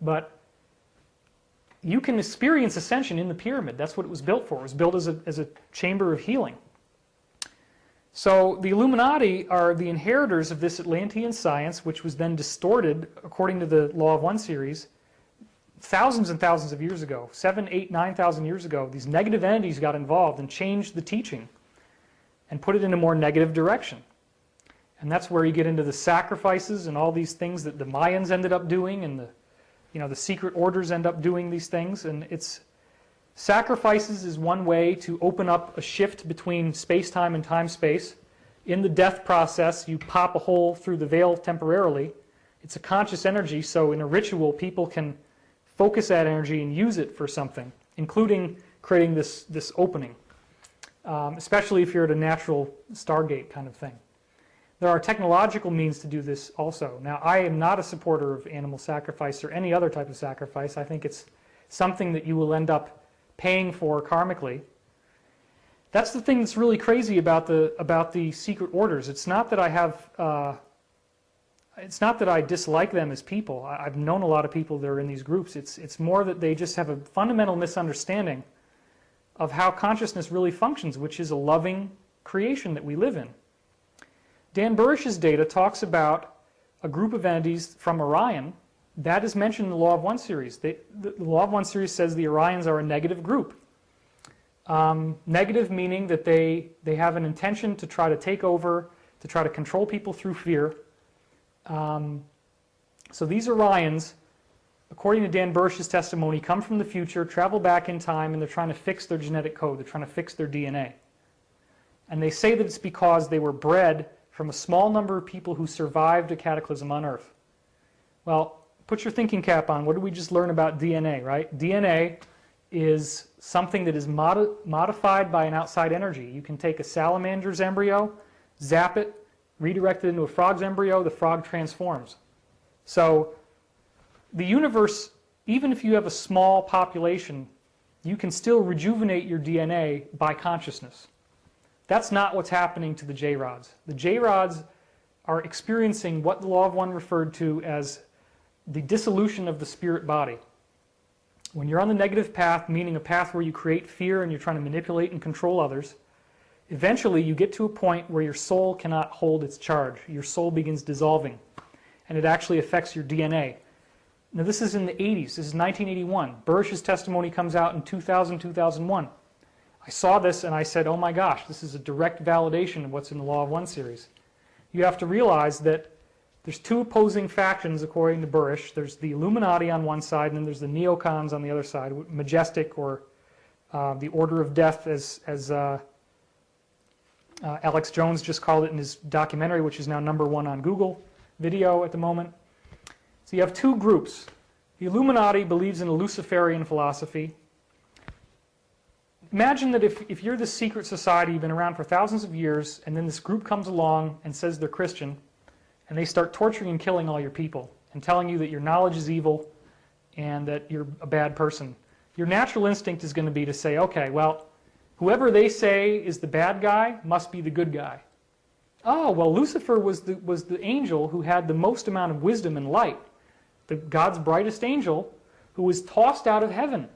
But you can experience ascension in the pyramid. That's what it was built for. It was built as a chamber of healing. So the Illuminati are the inheritors of this Atlantean science, which was then distorted according to the Law of One series thousands and thousands of years ago. 7,000, 8,000, 9,000 years ago, these negative entities got involved and changed the teaching and put it in a more negative direction. And that's where you get into the sacrifices and all these things that the Mayans ended up doing, and the secret orders end up doing these things. And sacrifices is one way to open up a shift between space-time and time-space. In the death process, you pop a hole through the veil temporarily. It's a conscious energy, so in a ritual, people can focus that energy and use it for something, including creating this opening. Especially if you're at a natural Stargate kind of thing. There are technological means to do this also. Now, I am not a supporter of animal sacrifice or any other type of sacrifice. I think it's something that you will end up paying for karmically. That's the thing that's really crazy about the secret orders. It's not that I dislike them as people. I've known a lot of people that are in these groups. It's more that they just have a fundamental misunderstanding of how consciousness really functions, which is a loving creation that we live in. Dan Burrish's data talks about a group of entities from Orion. That is mentioned in the Law of One series. The Law of One series says the Orions are a negative group. Negative meaning that they have an intention to try to take over, to try to control people through fear. So these Orions, according to Dan Burrish's testimony, come from the future, travel back in time, and they're trying to fix their genetic code. They're trying to fix their DNA. And they say that it's because they were bred from a small number of people who survived a cataclysm on Earth. Well, put your thinking cap on. What did we just learn about DNA, right? DNA is something that is modified by an outside energy. You can take a salamander's embryo, zap it, redirect it into a frog's embryo, the frog transforms. So the universe, even if you have a small population, you can still rejuvenate your DNA by consciousness. That's not what's happening to the J-rods. The J-rods are experiencing what the Law of One referred to as the dissolution of the spirit body. When you're on the negative path, meaning a path where you create fear and you're trying to manipulate and control others, eventually you get to a point where your soul cannot hold its charge. Your soul begins dissolving, and it actually affects your DNA. Now this is in the 80s. This is 1981. Burrish's testimony comes out in 2000, 2001. I saw this and I said, oh my gosh, this is a direct validation of what's in the Law of One series. You have to realize that there's two opposing factions according to Burrish. There's the Illuminati on one side and then there's the neocons on the other side, majestic or The Order of Death, as Alex Jones just called it in his documentary, which is now #1 on Google video at the moment. So you have two groups. The Illuminati believes in a Luciferian philosophy. Imagine that if you're this secret society, you've been around for thousands of years, and then this group comes along and says they're Christian, and they start torturing and killing all your people, and telling you that your knowledge is evil, and that you're a bad person. Your natural instinct is going to be to say, okay, well, whoever they say is the bad guy must be the good guy. Oh, well, Lucifer was the angel who had the most amount of wisdom and light, God's brightest angel, who was tossed out of heaven.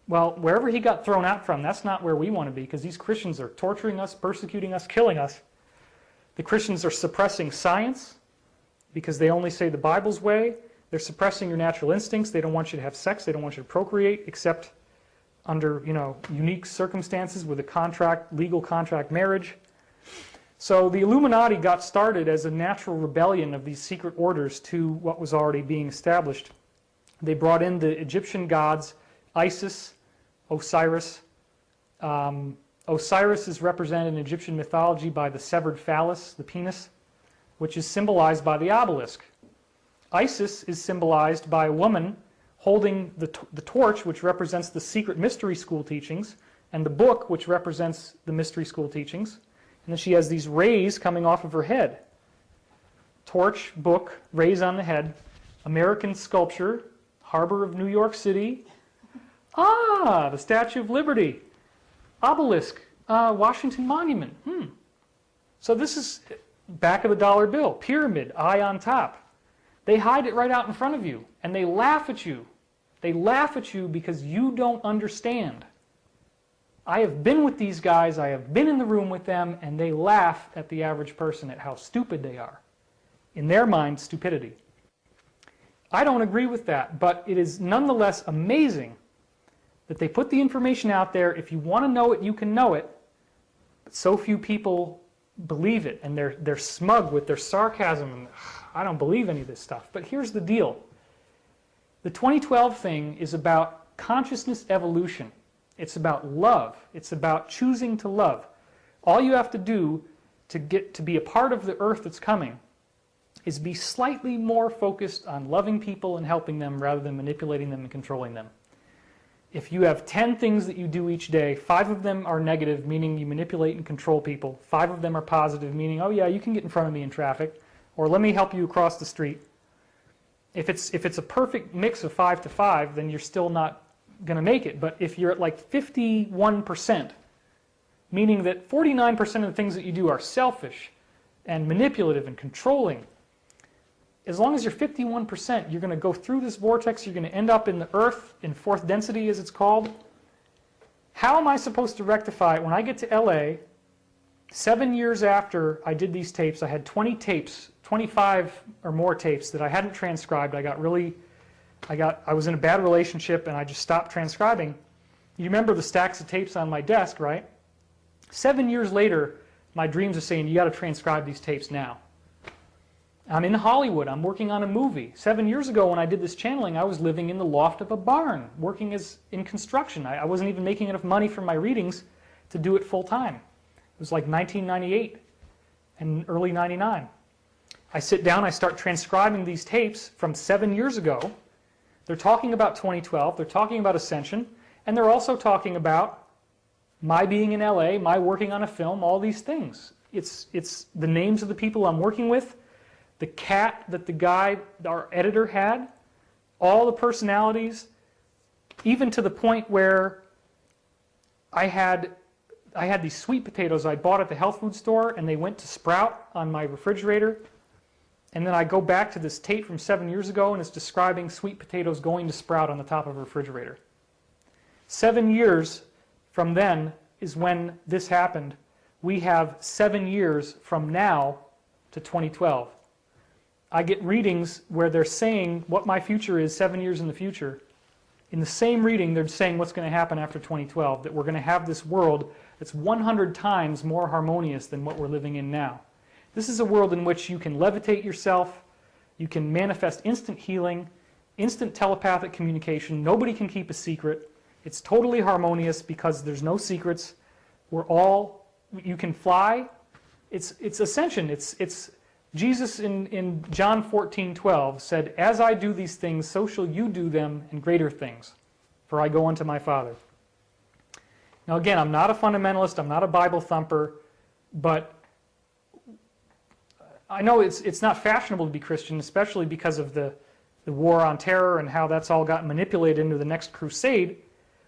Well, wherever he got thrown out from, that's not where we want to be, because these Christians are torturing us, persecuting us, killing us. The Christians are suppressing science because they only say the Bible's way. They're suppressing your natural instincts. They don't want you to have sex. They don't want you to procreate, except under, unique circumstances with a legal contract marriage. So the Illuminati got started as a natural rebellion of these secret orders to what was already being established. They brought in the Egyptian gods, Isis, Osiris. Osiris is represented in Egyptian mythology by the severed phallus, the penis, which is symbolized by the obelisk. Isis is symbolized by a woman holding the torch, which represents the secret mystery school teachings, and the book, which represents the mystery school teachings. And then she has these rays coming off of her head. Torch, book, rays on the head. American sculpture, harbor of New York City. Ah, the Statue of Liberty. Obelisk, Washington Monument. So this is back of the dollar bill. Pyramid, eye on top. They hide it right out in front of you, and they laugh at you. They laugh at you because you don't understand. I have been with these guys, I have been in the room with them, and they laugh at the average person at how stupid they are. In their mind, stupidity. I don't agree with that, but it is nonetheless amazing that they put the information out there. If you want to know it, you can know it. But so few people believe it, and they're smug with their sarcasm. And, I don't believe any of this stuff. But here's the deal. The 2012 thing is about consciousness evolution. It's about love. It's about choosing to love. All you have to do to get to be a part of the earth that's coming is be slightly more focused on loving people and helping them rather than manipulating them and controlling them. If you have 10 things that you do each day, 5 of them are negative, meaning you manipulate and control people. 5 of them are positive, meaning, oh yeah, you can get in front of me in traffic, or let me help you across the street. If it's a perfect mix of 5 to 5, then you're still not going to make it. But if you're at like 51%, meaning that 49% of the things that you do are selfish and manipulative and controlling, as long as you're 51%, you're going to go through this vortex, you're going to end up in the earth, in fourth density as it's called. How am I supposed to rectify it? When I get to LA, 7 years after I did these tapes, I had 20 tapes, 25 or more tapes that I hadn't transcribed. I was in a bad relationship and I just stopped transcribing. You remember the stacks of tapes on my desk, right? 7 years later, my dreams are saying, you got to transcribe these tapes now. I'm in Hollywood. I'm working on a movie. 7 years ago when I did this channeling, I was living in the loft of a barn, working in construction. I wasn't even making enough money from my readings to do it full time. It was like 1998 and early 99. I sit down, I start transcribing these tapes from 7 years ago. They're talking about 2012, they're talking about ascension, and they're also talking about my being in LA, my working on a film, all these things. It's the names of the people I'm working with, the cat that the guy, our editor, had, all the personalities, even to the point where I had these sweet potatoes I bought at the health food store, and they went to sprout on my refrigerator. And then I go back to this tape from 7 years ago, and it's describing sweet potatoes going to sprout on the top of a refrigerator. 7 years from then is when this happened. We have 7 years from now to 2012. I get readings where they're saying what my future is 7 years in the future. In the same reading, they're saying what's going to happen after 2012, that we're going to have this world that's 100 times more harmonious than what we're living in now. This is a world in which you can levitate yourself, you can manifest instant healing, instant telepathic communication, nobody can keep a secret. It's totally harmonious because there's no secrets. You can fly. It's ascension. It's Jesus in John 14:12 said, "As I do these things, so shall you do them, and greater things, for I go unto my Father." Now again, I'm not a fundamentalist, I'm not a Bible thumper, but I know it's not fashionable to be Christian, especially because of the war on terror and how that's all gotten manipulated into the next crusade.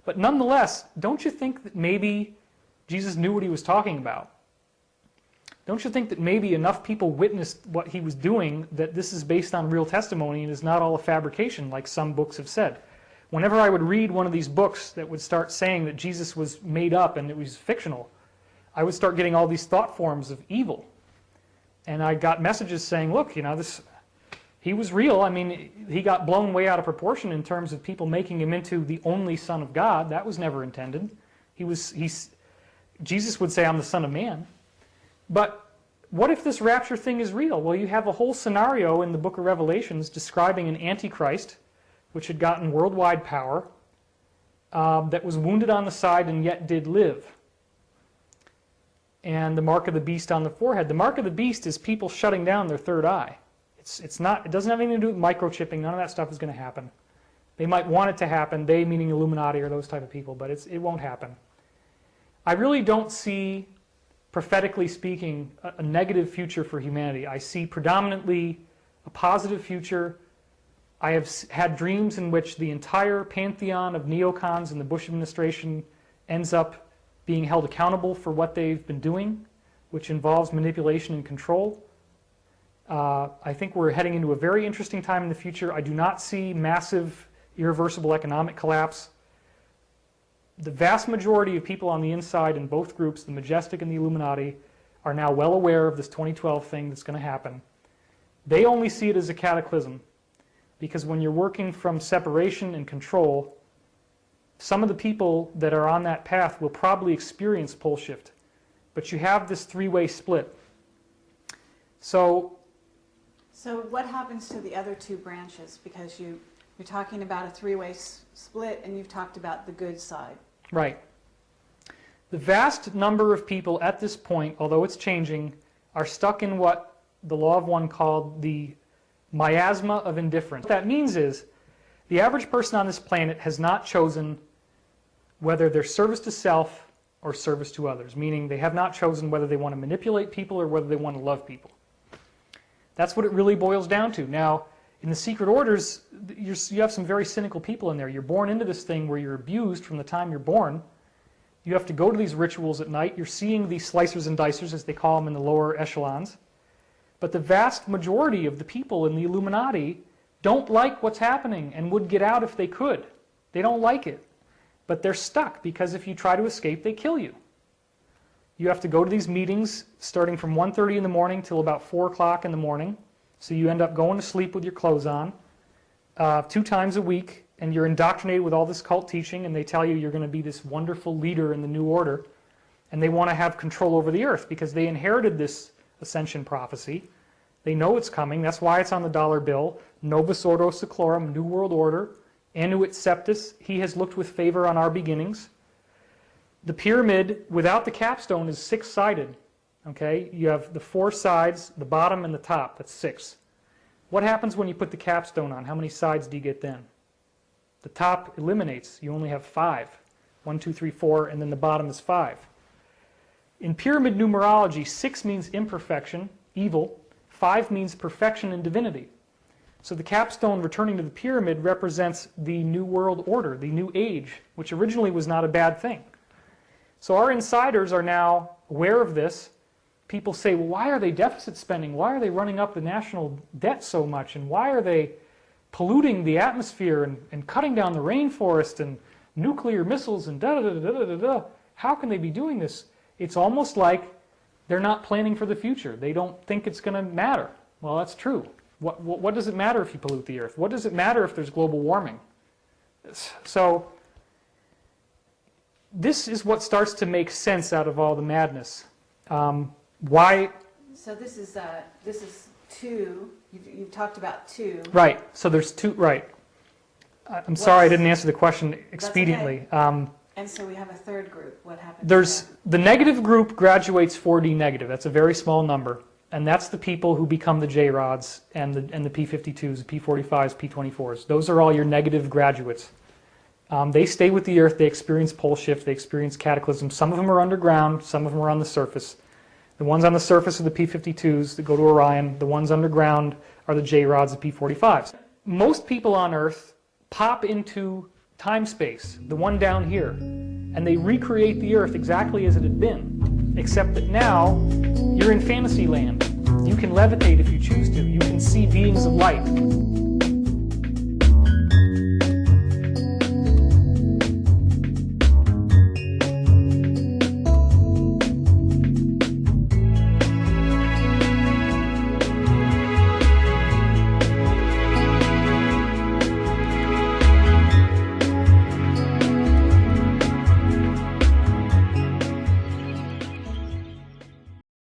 But nonetheless, don't you think that maybe Jesus knew what he was talking about? Don't you think that maybe enough people witnessed what he was doing that this is based on real testimony and is not all a fabrication like some books have said? Whenever I would read one of these books that would start saying that Jesus was made up and it was fictional, I would start getting all these thought forms of evil. And I got messages saying, look, he was real. I mean, he got blown way out of proportion in terms of people making him into the only Son of God. That was never intended. Jesus would say, I'm the Son of Man. But what if this rapture thing is real? Well, you have a whole scenario in the book of Revelations describing an Antichrist, which had gotten worldwide power, that was wounded on the side and yet did live. And the mark of the beast on the forehead. The mark of the beast is people shutting down their third eye. It doesn't have anything to do with microchipping. None of that stuff is going to happen. They might want it to happen, they meaning Illuminati or those type of people, but it won't happen. I really don't see, prophetically speaking, a negative future for humanity. I see predominantly a positive future. I have had dreams in which the entire pantheon of neocons in the Bush administration ends up being held accountable for what they've been doing, which involves manipulation and control. I think we're heading into a very interesting time in the future. I do not see massive, irreversible economic collapse. The vast majority of people on the inside in both groups, the Majestic and the Illuminati, are now well aware of this 2012 thing that's going to happen. They only see it as a cataclysm, because when you're working from separation and control, some of the people that are on that path will probably experience pole shift. But you have this three-way split. So what happens to the other two branches? Because you're talking about a three-way split, and you've talked about the good side. Right. The vast number of people at this point, although it's changing, are stuck in what the Law of One called the miasma of indifference. What that means is the average person on this planet has not chosen whether they're service to self or service to others, meaning they have not chosen whether they want to manipulate people or whether they want to love people. That's what it really boils down to. Now, in the secret orders, you have some very cynical people in there. You're born into this thing where you're abused from the time you're born. You have to go to these rituals at night. You're seeing these slicers and dicers, as they call them in the lower echelons. But the vast majority of the people in the Illuminati don't like what's happening and would get out if they could. They don't like it. But they're stuck because if you try to escape, they kill you. You have to go to these meetings starting from 1:30 in the morning till about 4 o'clock in the morning. So you end up going to sleep with your clothes on 2 times a week, and you're indoctrinated with all this cult teaching, and they tell you you're going to be this wonderful leader in the New Order, and they want to have control over the earth because they inherited this ascension prophecy. They know it's coming. That's why it's on the dollar bill. Novus Ordo Seclorum, New World Order. Annuit Septus, he has looked with favor on our beginnings. The pyramid, without the capstone, is 6-sided. Okay, you have the 4 sides, the bottom and the top. That's 6. What happens when you put the capstone on? How many sides do you get then? The top eliminates. You only have 5. 1, 2, 3, 4, and then the bottom is 5. In pyramid numerology, 6 means imperfection, evil. 5 means perfection and divinity. So the capstone returning to the pyramid represents the New World Order, the New Age, which originally was not a bad thing. So our insiders are now aware of this. People say, well, why are they deficit spending? Why are they running up the national debt so much? And why are they polluting the atmosphere and cutting down the rainforest and nuclear missiles and da-da-da-da-da-da-da? How can they be doing this? It's almost like they're not planning for the future. They don't think it's going to matter. Well, that's true. What does it matter if you pollute the earth? What does it matter if there's global warming? So this is what starts to make sense out of all the madness. Why? So this is 2. You've talked about 2. Right. So there's 2. Right. I'm sorry I didn't answer the question expediently. Okay. And so we have a third group. What happens? There's the negative group graduates 4D negative. That's a very small number, and that's the people who become the J-rods and the P-52s, the P-45s, P-24s. Those are all your negative graduates. They stay with the Earth. They experience pole shift. They experience cataclysm. Some of them are underground. Some of them are on the surface. The ones on the surface are the P-52s that go to Orion. The ones underground are the J-rods, the P-45s. Most people on Earth pop into time-space, the one down here, and they recreate the Earth exactly as it had been, except that now you're in fantasy land. You can levitate if you choose to. You can see beings of light.